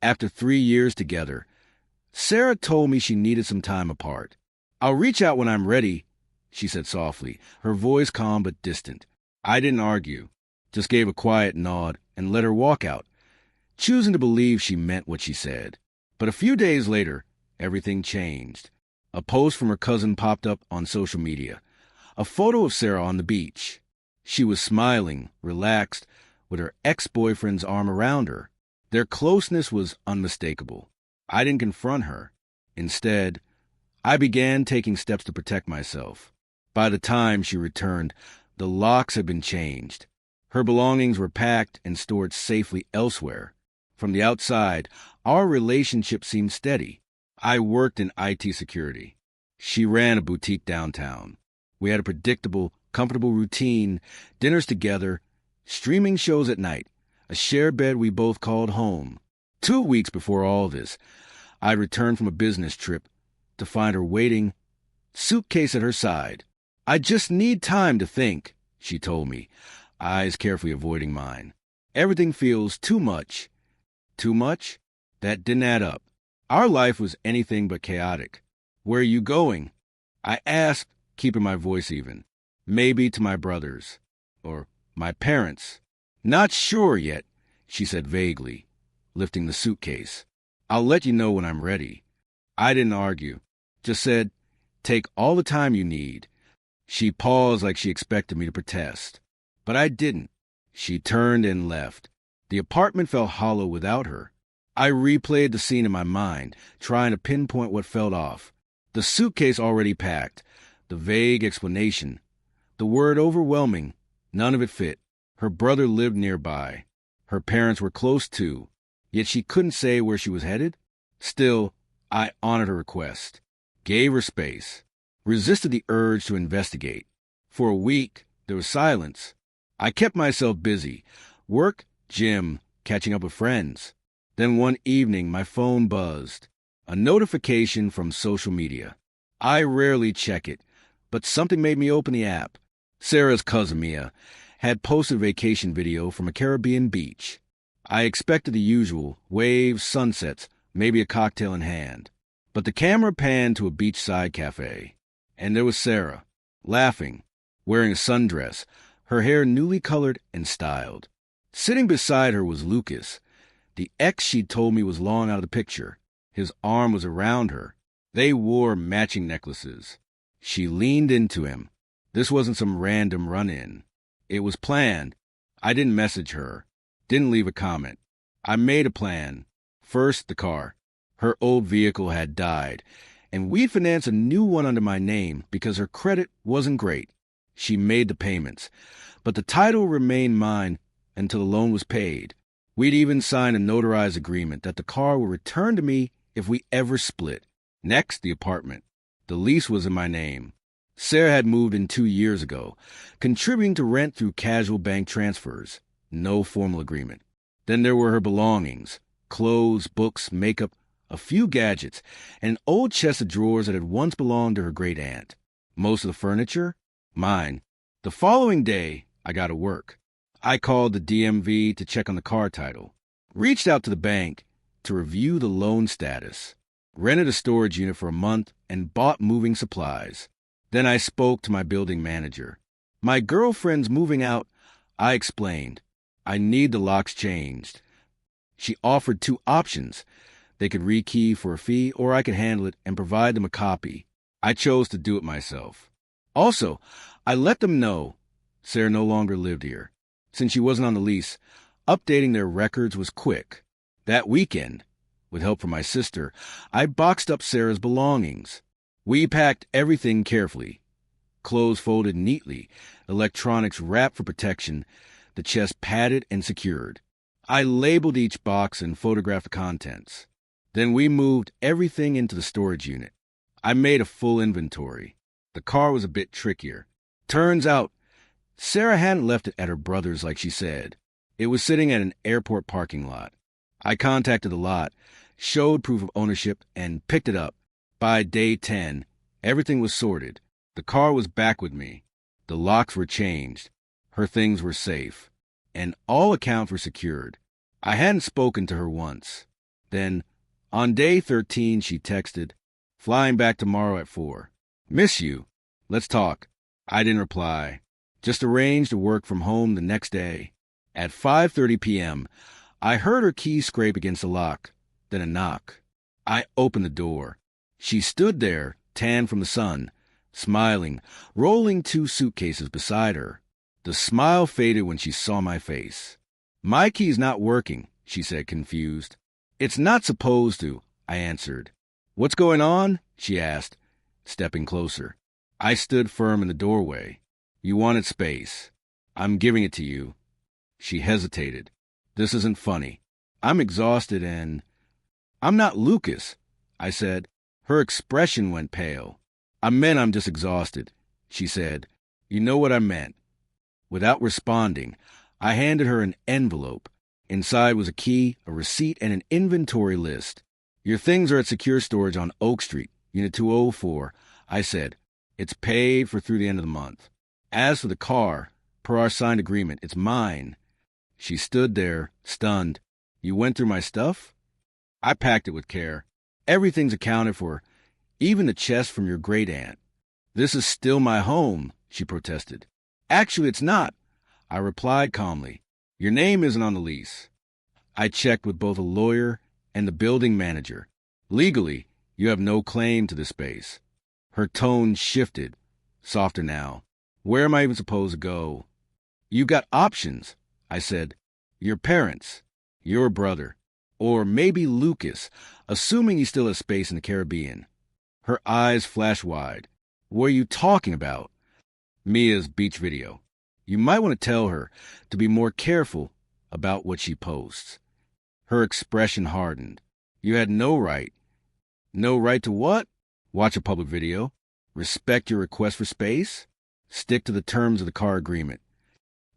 After 3 years together, Sarah told me she needed some time apart. "I'll reach out when I'm ready," she said softly, her voice calm but distant. I didn't argue, just gave a quiet nod and let her walk out, choosing to believe she meant what she said. But a few days later, everything changed. A post from her cousin popped up on social media. A photo of Sarah on the beach. She was smiling, relaxed, with her ex-boyfriend's arm around her. Their closeness was unmistakable. I didn't confront her. Instead, I began taking steps to protect myself. By the time she returned, the locks had been changed. Her belongings were packed and stored safely elsewhere. From the outside, our relationship seemed steady. I worked in IT security. She ran a boutique downtown. We had a predictable, comfortable routine, dinners together, streaming shows at night, a shared bed we both called home. 2 weeks before all this, I returned from a business trip to find her waiting, suitcase at her side. "I just need time to think," she told me, eyes carefully avoiding mine. "Everything feels too much." Too much? That didn't add up. Our life was anything but chaotic. "Where are you going?" I asked, keeping my voice even. "Maybe to my brothers. Or my parents." "Not sure yet," she said vaguely, lifting the suitcase. "I'll let you know when I'm ready." I didn't argue, just said, "Take all the time you need." She paused like she expected me to protest. But I didn't. She turned and left. The apartment felt hollow without her. I replayed the scene in my mind, trying to pinpoint what felt off. The suitcase already packed, the vague explanation, the word overwhelming, none of it fit. Her brother lived nearby. Her parents were close too, yet she couldn't say where she was headed. Still, I honored her request, gave her space, resisted the urge to investigate. For a week, there was silence. I kept myself busy. Work, gym, catching up with friends. Then one evening, my phone buzzed. A notification from social media. I rarely check it, but something made me open the app. Sarah's cousin Mia had posted a vacation video from a Caribbean beach. I expected the usual, waves, sunsets, maybe a cocktail in hand. But the camera panned to a beachside cafe. And there was Sarah, laughing, wearing a sundress, her hair newly colored and styled. Sitting beside her was Lucas, the ex she'd told me was long out of the picture. His arm was around her. They wore matching necklaces. She leaned into him. This wasn't some random run-in. It was planned. I didn't message her. Didn't leave a comment. I made a plan. First, the car. Her old vehicle had died, and we'd financed a new one under my name because her credit wasn't great. She made the payments, but the title remained mine until the loan was paid. We'd even signed a notarized agreement that the car would return to me if we ever split. Next, the apartment. The lease was in my name. Sarah had moved in 2 years ago, contributing to rent through casual bank transfers. No formal agreement. Then there were her belongings, clothes, books, makeup, a few gadgets, and an old chest of drawers that had once belonged to her great-aunt. Most of the furniture? Mine. The following day, I got to work. I called the DMV to check on the car title, reached out to the bank to review the loan status, rented a storage unit for a month, and bought moving supplies. Then I spoke to my building manager. "My girlfriend's moving out," I explained. "I need the locks changed." She offered 2 options. They could rekey for a fee, or I could handle it and provide them a copy. I chose to do it myself. Also, I let them know Sarah no longer lived here. Since she wasn't on the lease, updating their records was quick. That weekend, with help from my sister, I boxed up Sarah's belongings. We packed everything carefully. Clothes folded neatly, electronics wrapped for protection, the chest padded and secured. I labeled each box and photographed the contents. Then we moved everything into the storage unit. I made a full inventory. The car was a bit trickier. Turns out, Sarah hadn't left it at her brother's like she said. It was sitting at an airport parking lot. I contacted the lot, showed proof of ownership, and picked it up. By day 10, everything was sorted. The car was back with me. The locks were changed. Her things were safe. And all accounts were secured. I hadn't spoken to her once. Then, on day 13, she texted, "Flying back tomorrow at 4. Miss you. Let's talk." I didn't reply. Just arranged to work from home the next day. At 5:30 p.m., I heard her key scrape against the lock, then a knock. I opened the door. She stood there, tan from the sun, smiling, rolling 2 suitcases beside her. The smile faded when she saw my face. "My key's not working," she said, confused. "It's not supposed to," I answered. "What's going on?" she asked, stepping closer. I stood firm in the doorway. "You wanted space. I'm giving it to you." She hesitated. "This isn't funny. I'm exhausted and—" "I'm not Lucas," I said. Her expression went pale. "I meant I'm just exhausted," she said. "You know what I meant." Without responding, I handed her an envelope. Inside was a key, a receipt, and an inventory list. "Your things are at secure storage on Oak Street, Unit 204, I said. "It's paid for through the end of the month. As for the car, per our signed agreement, it's mine." She stood there, stunned. "You went through my stuff?" "I packed it with care. Everything's accounted for, even the chest from your great-aunt." "This is still my home," she protested. "Actually, it's not," I replied calmly. "Your name isn't on the lease." I checked with both a lawyer and the building manager. "Legally, you have no claim to this space." Her tone shifted, softer now. "Where am I even supposed to go?" "You got options," I said. "Your parents, your brother, or maybe Lucas, assuming he still has space in the Caribbean." Her eyes flashed wide. "What are you talking about?" "Mia's beach video. You might want to tell her to be more careful about what she posts." Her expression hardened. "You had no right." "No right to what?" "Watch a public video. Respect your request for space. Stick to the terms of the car agreement."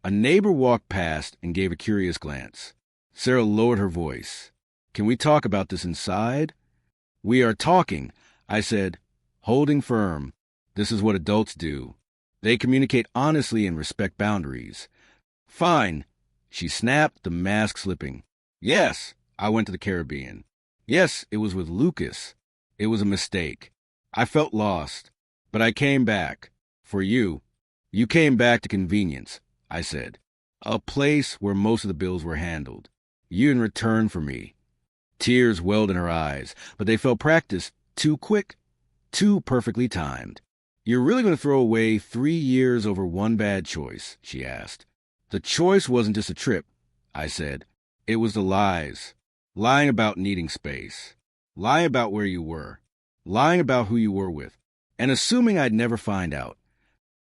A neighbor walked past and gave a curious glance. Sarah lowered her voice. "Can we talk about this inside?" "We are talking," I said, holding firm. "This is what adults do. They communicate honestly and respect boundaries." "Fine," she snapped, the mask slipping. "Yes, I went to the Caribbean. Yes, it was with Lucas. It was a mistake. I felt lost, but I came back. For you. You came back to convenience," I said. "A place where most of the bills were handled. You in return for me." Tears welled in her eyes, but they felt practiced, too quick, too perfectly timed. "You're really going to throw away 3 years over one bad choice?" she asked. "The choice wasn't just a trip," I said. "It was the lies. Lying about needing space. Lying about where you were. Lying about who you were with. And assuming I'd never find out."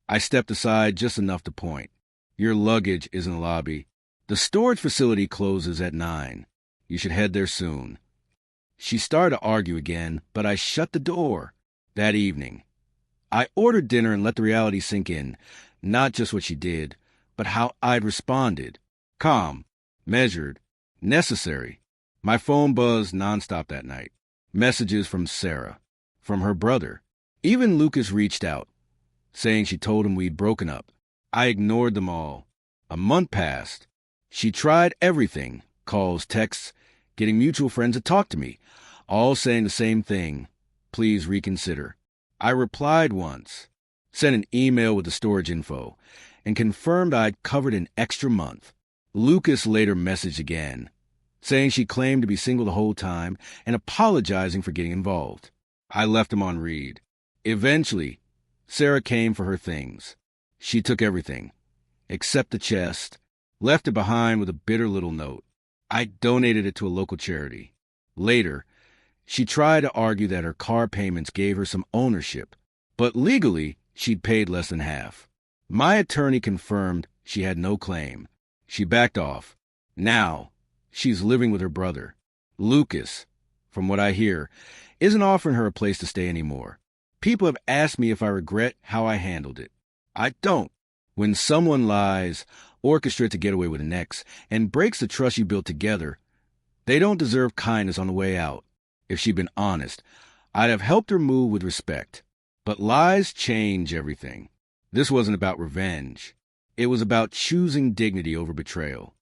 I stepped aside just enough to point. "Your luggage is in the lobby. The storage facility closes at 9. You should head there soon." She started to argue again, but I shut the door. That evening, I ordered dinner and let the reality sink in, not just what she did, but how I'd responded. Calm, measured, necessary. My phone buzzed nonstop that night. Messages from Sarah, from her brother. Even Lucas reached out, saying she told him we'd broken up. I ignored them all. A month passed. She tried everything, calls, texts, getting mutual friends to talk to me, all saying the same thing: "Please reconsider." I replied once, sent an email with the storage info, and confirmed I'd covered an extra month. Lucas later messaged again, saying she claimed to be single the whole time and apologizing for getting involved. I left him on read. Eventually, Sarah came for her things. She took everything, except the chest, left it behind with a bitter little note. I donated it to a local charity. Later, she tried to argue that her car payments gave her some ownership, but legally, she'd paid less than half. My attorney confirmed she had no claim. She backed off. Now, she's living with her brother. Lucas, from what I hear, isn't offering her a place to stay anymore. People have asked me if I regret how I handled it. I don't. When someone lies, orchestrates a getaway with an ex, and breaks the trust you built together, they don't deserve kindness on the way out. If she'd been honest, I'd have helped her move with respect. But lies change everything. This wasn't about revenge. It was about choosing dignity over betrayal.